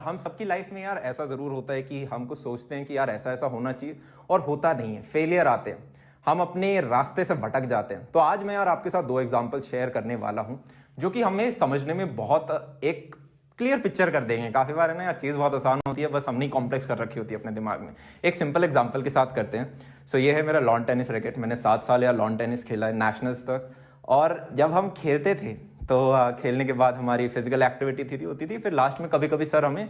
हम सबकी लाइफ में यार ऐसा जरूर होता है कि हम कुछ सोचते हैं कि यार ऐसा ऐसा होना चाहिए और होता नहीं है, फेलियर आते हैं, हम अपने रास्ते से भटक जाते हैं। तो आज मैं यार आपके साथ दो एग्जांपल शेयर करने वाला हूं जो कि हमें समझने में बहुत एक क्लियर पिक्चर कर देंगे। काफी बार है ना यार, चीज बहुत आसान होती है, बस हमने कॉम्प्लेक्स कर रखी होती है अपने दिमाग में। एक सिंपल एग्जांपल के साथ करते हैं। सो ये है मेरा लॉन टेनिस रैकेट। मैंने 7 साल यार लॉन टेनिस खेला है, नेशनल्स तक। और जब हम खेलते थे तो खेलने के बाद हमारी फिजिकल एक्टिविटी होती थी। फिर लास्ट में कभी कभी सर हमें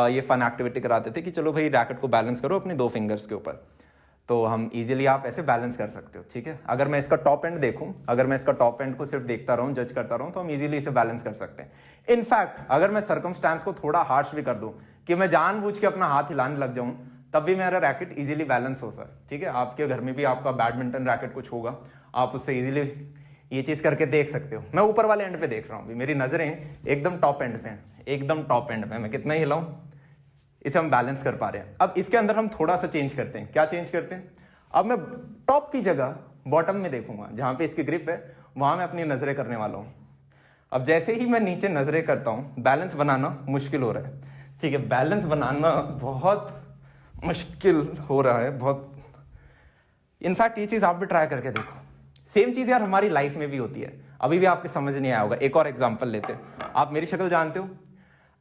ये फन एक्टिविटी कराते थे कि चलो भाई रैकेट को बैलेंस करो अपने 2 फिंगर्स के ऊपर। तो हम इजीली आप ऐसे बैलेंस कर सकते हो, ठीक है। अगर मैं इसका टॉप एंड देखूं, अगर मैं इसका टॉप एंड को सिर्फ देखता रहूं, जज करता रहूं, तो हम इजीली इसे बैलेंस कर सकते हैं। इनफैक्ट अगर मैं सर्कमस्टांस को थोड़ा हार्श भी कर दूं कि मैं जानबूझ के अपना हाथ हिलाने लग जाऊं, तब भी मेरा रैकेट इजीली बैलेंस हो सर, ठीक है। आपके घर में भी आपका बैडमिंटन रैकेट कुछ होगा, आप उससे इजीली ये चीज करके देख सकते हो। मैं ऊपर वाले एंड पे देख रहा हूं, मेरी नजरें एकदम टॉप एंड पे हैं, एकदम टॉप एंड पे। मैं कितना ही हिलाऊं, इसे हम बैलेंस कर पा रहे हैं। अब इसके अंदर हम थोड़ा सा चेंज करते हैं। क्या चेंज करते हैं? अब मैं टॉप की जगह बॉटम में देखूंगा, जहां पे इसकी ग्रिप है वहां मैं अपनी नजरें करने वाला हूं। अब जैसे ही मैं नीचे नजरें करता हूं, बैलेंस बनाना मुश्किल हो रहा है, ठीक है। बैलेंस बनाना बहुत मुश्किल हो रहा है, बहुत। इनफैक्ट ये चीज आप भी ट्राई करके देखो। सेम चीज यार हमारी लाइफ में भी होती है। अभी भी आपके समझ नहीं आया होगा। एक और एग्जांपल लेते हैं। आप मेरी शक्ल जानते हो।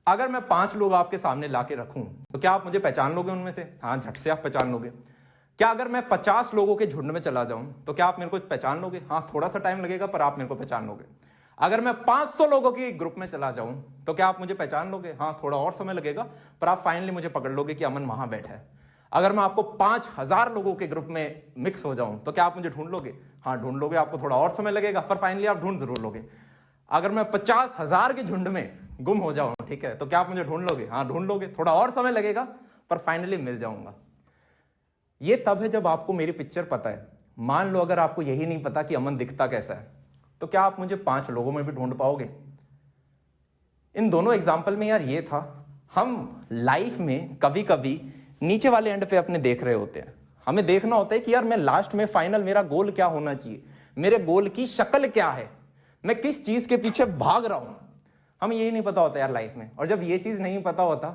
अगर मैं 5 लोग आपके सामने लाके रखूं तो क्या आप मुझे पहचान लोगे उनमें से? हाँ, झट से आप पहचान लोगे। क्या अगर मैं 50 लोगों के झुंड में चला जाऊं तो क्या आप मेरे को पहचान लोगे? हाँ, थोड़ा सा टाइम लगेगा पर आप मेरे को पहचान लोगे। अगर मैं 500 लोगों की ग्रुप में चला जाऊं तो क्या आप मुझे पहचान लोगे? हाँ, थोड़ा और समय लगेगा पर आप फाइनली मुझे पकड़ लोगे कि अमन वहां बैठा है। अगर मैं आपको 5000 लोगों के ग्रुप में मिक्स हो जाऊं तो क्या आप मुझे ढूंढ लोगे? हाँ, ढूंढ लोगे। आपको थोड़ा और समय लगेगा पर फाइनली आप ढूंढ जरूर लोगे। अगर मैं 50,000 के झुंड में गुम हो जाऊं, ठीक है, तो क्या आप मुझे ढूंढ लोगे? हाँ, ढूंढ लोगे। थोड़ा और समय लगेगा पर फाइनली मिल जाऊंगा। ये तब है जब आपको मेरी पिक्चर पता है। मान लो अगर आपको यही नहीं पता कि अमन दिखता कैसा है, तो क्या आप मुझे 5 लोगों में भी ढूंढ पाओगे? इन दोनों एग्जाम्पल में यार ये था, हम लाइफ में कभी कभी नीचे वाले एंड पे अपने देख रहे होते हैं। हमें देखना होता है कि यार मैं लास्ट में फाइनल मेरा गोल क्या होना चाहिए, मेरे गोल की शक्ल क्या है, मैं किस चीज के पीछे भाग रहा हूं। हमें यही नहीं पता होता यार लाइफ में। और जब ये चीज नहीं पता होता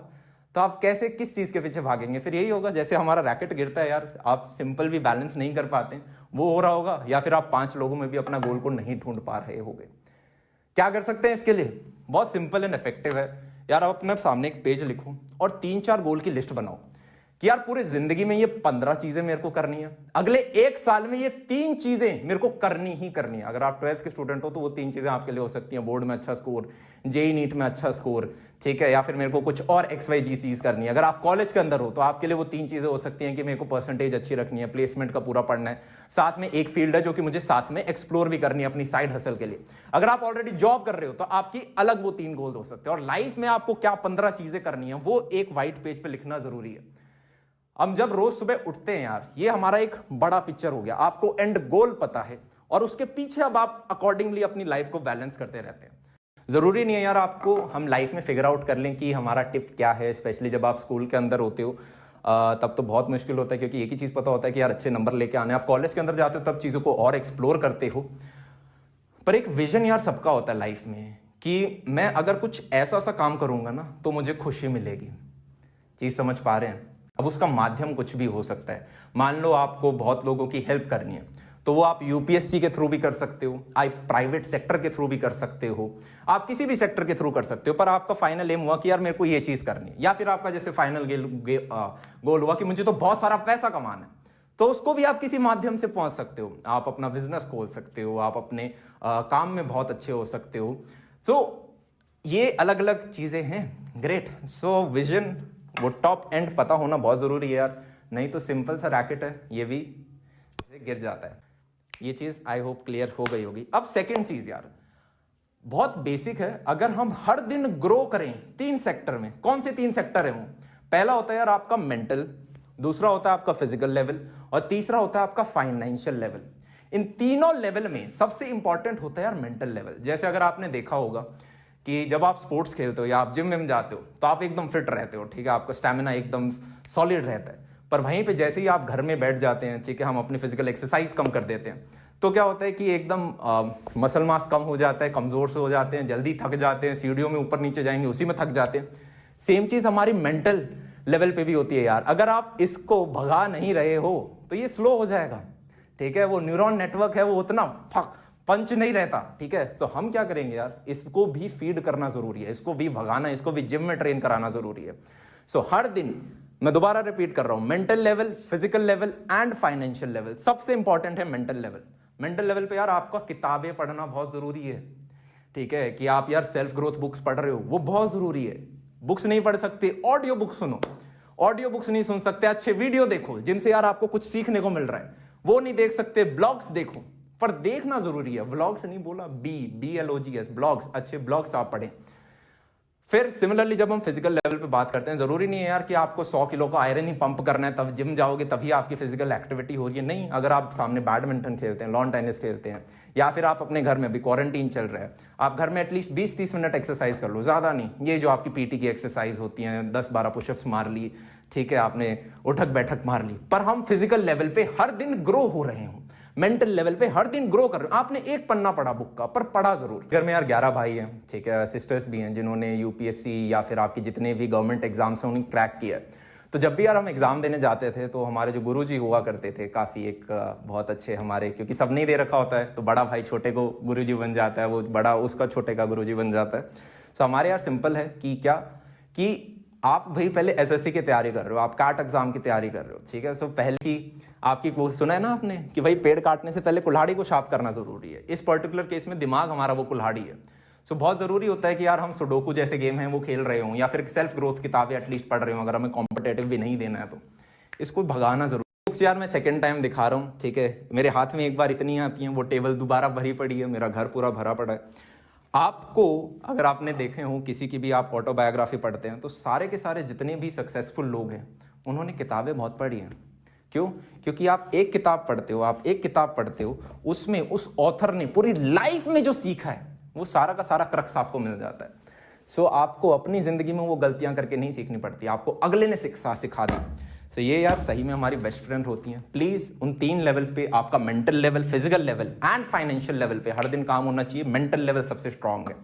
तो आप कैसे किस चीज के पीछे भागेंगे? फिर यही होगा जैसे हमारा रैकेट गिरता है यार, आप सिंपल भी बैलेंस नहीं कर पाते, वो हो रहा होगा। या फिर आप 5 लोगों में भी अपना गोल को नहीं ढूंढ पा रहे होगे। क्या कर सकते हैं इसके लिए? बहुत सिंपल एंड इफेक्टिव है यार। आप अपने सामने एक पेज लिखो और 3-4 गोल की लिस्ट बनाओ कि यार पूरे जिंदगी में ये 15 चीजें मेरे को करनी है, अगले 1 साल में ये 3 चीजें मेरे को करनी ही करनी है। अगर आप 12th के स्टूडेंट हो तो वो 3 चीजें आपके लिए हो सकती हैं। बोर्ड में अच्छा स्कोर, जेई नीट में अच्छा स्कोर, ठीक है, या फिर मेरे को कुछ और XYG चीज करनी है। अगर आप कॉलेज के अंदर हो तो आपके लिए वो 3 चीजें हो सकती हैं कि मेरे को परसेंटेज अच्छी रखनी है, प्लेसमेंट का पूरा पढ़ना है, साथ में एक फील्ड है जो कि मुझे साथ में एक्सप्लोर भी करनी है अपनी साइड हसल के लिए। अगर आप ऑलरेडी जॉब कर रहे हो तो आपकी अलग वो 3 गोल हो सकते हैं। और लाइफ में आपको क्या 15 चीजें करनी है वो एक व्हाइट पेज पे लिखना जरूरी है। हम जब रोज सुबह उठते हैं यार, ये हमारा एक बड़ा पिक्चर हो गया। आपको एंड गोल पता है और उसके पीछे अब आप अकॉर्डिंगली अपनी लाइफ को बैलेंस करते रहते हैं। जरूरी नहीं है यार आपको हम लाइफ में फिगर आउट कर लें कि हमारा टिप क्या है। स्पेशली जब आप स्कूल के अंदर होते हो तब तो बहुत मुश्किल होता है, क्योंकि एक ही चीज पता होता है कि यार अच्छे नंबर लेके आने। आप कॉलेज के अंदर जाते हो तब चीजों को और एक्सप्लोर करते हो। पर एक विजन यार सबका होता है लाइफ में कि मैं अगर कुछ ऐसा सा काम करूंगा ना तो मुझे खुशी मिलेगी। चीज समझ पा रहे हैं? अब उसका माध्यम कुछ भी हो सकता है। मान लो आपको बहुत लोगों की हेल्प करनी है तो वो आप यूपीएससी के थ्रू भी कर सकते हो, आप प्राइवेट सेक्टर के थ्रू भी कर सकते हो, आप किसी भी सेक्टर के थ्रू कर सकते हो। पर आपका फाइनल एम हुआ कि यार मेरे को ये चीज करनी है। या फिर आपका जैसे फाइनल गोल हुआ कि मुझे तो बहुत सारा पैसा कमाना है, तो उसको भी आप किसी माध्यम से पहुंच सकते हो। आप अपना बिजनेस खोल सकते हो, आप अपने काम में बहुत अच्छे हो सकते हो। सो ये अलग अलग चीजें हैं। ग्रेट। सो विजन, वो टॉप एंड पता होना बहुत जरूरी है यार, नहीं तो सिंपल सा रैकेट है ये भी गिर जाता है। ये चीज आई होप क्लियर हो गई होगी। अब सेकंड चीज यार बहुत बेसिक है। अगर हम हर दिन ग्रो करें 3 सेक्टर में, कौन से 3 सेक्टर है वो? पहला होता है यार आपका मेंटल, दूसरा होता है आपका फिजिकल लेवल और तीसरा होता है आपका फाइनेंशियल लेवल। इन तीनों लेवल में सबसे इंपॉर्टेंट होता है यार मेंटल लेवल। जैसे अगर आपने देखा होगा कि जब आप स्पोर्ट्स खेलते हो या आप जिम में जाते हो तो आप एकदम फिट रहते हो, ठीक है, आपका स्टैमिना एकदम सॉलिड रहता है। पर वहीं पे जैसे ही आप घर में बैठ जाते हैं, ठीक है, हम अपनी फिजिकल एक्सरसाइज कम कर देते हैं, तो क्या होता है कि एकदम मसल मास कम हो जाता है, कमजोर से हो जाते हैं, जल्दी थक जाते हैं, सीढ़ियों में ऊपर नीचे जाएंगे उसी में थक जाते हैं। सेम चीज हमारी मेंटल लेवल पे भी होती है यार। अगर आप इसको भगा नहीं रहे हो तो ये स्लो हो जाएगा, ठीक है। वो न्यूरॉन नेटवर्क है वो उतना पंच नहीं रहता, ठीक है। तो हम क्या करेंगे यार, इसको भी फीड करना जरूरी है, इसको भी भगाना, इसको भी जिम में ट्रेन कराना जरूरी है। सो हर दिन, मैं दोबारा रिपीट कर रहा हूं, mental level, physical level and financial level, सबसे इंपॉर्टेंट है मेंटल लेवल। मेंटल लेवल पे यार आपका किताबें पढ़ना बहुत जरूरी है, ठीक है, कि आप यार सेल्फ ग्रोथ बुक्स पढ़ रहे हो, वो बहुत जरूरी है। बुक्स नहीं पढ़ सकते, ऑडियो बुक सुनो। ऑडियो बुक्स नहीं सुन सकते, अच्छे वीडियो देखो जिनसे यार आपको कुछ सीखने को मिल रहा है, वो नहीं देख सकते, ब्लॉग्स देखो। पर देखना जरूरी है, व्लॉग्स नहीं बोला, BLOGS, ब्लॉग्स, अच्छे ब्लॉग्स आप पढ़ें। फिर सिमिलरली जब हम फिजिकल लेवल पे बात करते हैं, जरूरी नहीं है यार कि आपको 100 किलो का आयरन ही पंप करना है तब जिम जाओगे तभी आपकी फिजिकल एक्टिविटी हो रही है। नहीं, अगर आप सामने बैडमिंटन खेलते हैं, लॉन टेनिस खेलते हैं, या फिर आप अपने घर में, अभी क्वारंटीन चल रहा है, आप घर में एटलीस्ट 20-30 मिनट एक्सरसाइज कर लो, ज्यादा नहीं। ये जो आपकी PT की एक्सरसाइज होती है, 10-12 पुशअप्स मार ली, ठीक है, आपने उठक बैठक मार ली, पर हम फिजिकल लेवल पे हर दिन ग्रो हो रहे हो, मेंटल लेवल पे हर दिन ग्रो कर रहे हो। आपने एक पन्ना पढ़ा बुक का, पर पढ़ा जरूर। घर में यार 11 भाई हैं, ठीक है, सिस्टर्स भी हैं जिन्होंने UPSC या फिर आपकी जितने भी गवर्नमेंट एग्जाम्स हैं उन्हें क्रैक किया। तो जब भी यार हम एग्जाम देने जाते थे तो हमारे जो गुरुजी हुआ करते थे, काफ़ी एक बहुत अच्छे हमारे, क्योंकि सब नहीं दे रखा होता है तो बड़ा भाई छोटे को गुरुजी बन जाता है, वो बड़ा उसका छोटे का गुरुजी बन जाता है। सो हमारे यार सिंपल है कि क्या, कि आप भाई पहले SSC की तैयारी कर रहे हो, आप कैट एग्जाम की तैयारी कर रहे हो, ठीक है। सो पहले की आपकी वो सुना है ना आपने कि भाई पेड़ काटने से पहले कुल्हाड़ी को शार्प करना जरूरी है। इस पर्टिकुलर केस में दिमाग हमारा वो कुल्हाड़ी है। सो बहुत जरूरी होता है कि यार हम सुडोकू जैसे गेम है वो खेल रहे हो, या फिर सेल्फ ग्रोथ किताबें एटलीस्ट पढ़ रहे हो, अगर हमें कॉम्पिटेटिव भी नहीं देना है तो इसको भगाना जरूरी। बुक्स यार मैं सेकंड टाइम दिखा रहा हूँ, ठीक है, मेरे हाथ में एक बार इतनी आती हैं, वो टेबल दोबारा भरी पड़ी है, मेरा घर पूरा भरा पड़ा है। आपको अगर आपने देखे हो किसी की भी आप ऑटोबायोग्राफी पढ़ते हैं तो सारे के सारे जितने भी सक्सेसफुल लोग हैं उन्होंने किताबें बहुत पढ़ी हैं। क्यों? क्योंकि आप एक किताब पढ़ते हो, उसमें उस ऑथर ने पूरी लाइफ में जो सीखा है वो सारा का सारा क्रक्स आपको मिल जाता है। सो आपको अपनी जिंदगी में वो गलतियां करके नहीं सीखनी पड़ती, आपको अगले ने सिखा दी। सो ये यार सही में हमारी बेस्ट फ्रेंड होती हैं। प्लीज उन 3 लेवल्स पे, आपका mental level, physical level and financial level पे हर दिन काम होना चाहिए। मेंटल लेवल सबसे स्ट्रांग है।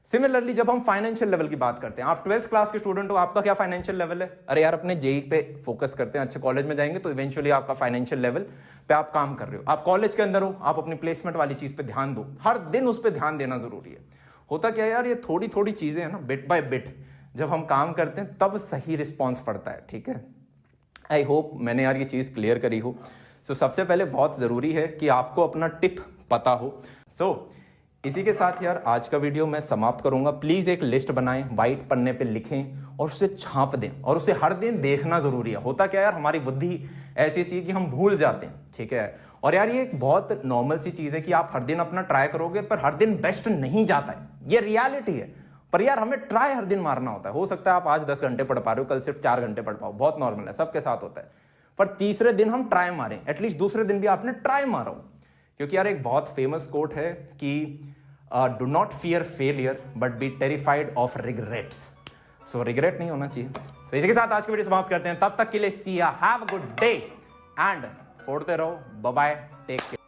सिमिलरली जब हम फाइनेंशियल लेवल की बात करते हैं, आप 12th क्लास के स्टूडेंट हो, आपका क्या फाइनेंशियल लेवल है? अरे यार अपने JEE पे फोकस करते हैं, अच्छे कॉलेज में जाएंगे तो इवेंचुअली आपका फाइनेंशियल लेवल पे आप काम कर रहे हो। आप कॉलेज के अंदर हो, आप अपनी प्लेसमेंट वाली चीज पे ध्यान दो, हर दिन उस पर ध्यान देना जरूरी है। होता क्या यार, ये थोड़ी थोड़ी चीजें हैं ना, बिट बाय बिट जब हम काम करते हैं तब सही रिस्पॉन्स पड़ता है, ठीक है। आई होप मैंने यार ये चीज क्लियर करी हो। सो सबसे पहले बहुत जरूरी है कि आपको अपना टिप पता हो। सो इसी के साथ यार आज का वीडियो मैं समाप्त करूंगा। प्लीज एक लिस्ट बनाएं, व्हाइट पन्ने पे लिखें और उसे छाप दें, और उसे हर दिन देखना जरूरी है। होता क्या यार, हमारी बुद्धि ऐसी सी है कि हम भूल जाते हैं, ठीक है। और यार ये एक बहुत नॉर्मल सी चीज है कि आप हर दिन अपना ट्राई करोगे पर हर दिन बेस्ट नहीं जाता है, ये रियलिटी है। पर यार हमें ट्राई हर दिन मारना होता है। हो सकता है आप आज 10 घंटे पढ़ पा रहे हो, कल सिर्फ 4 घंटे पढ़ पाओ, बहुत नॉर्मल है, सबके साथ होता है। पर तीसरे दिन हम ट्राई मारें, एटलीस्ट दूसरे दिन भी आपने ट्राई मारा हो। क्योंकि यार एक बहुत फेमस कोट है कि do not fear failure but be terrified of regrets. So regret नहीं होना चाहिए। तो इसी के साथ आज की वीडियो समाप्त करते हैं। तब तक के लिए see ya, have a good day and फोड़ते रहो। Bye bye, take care.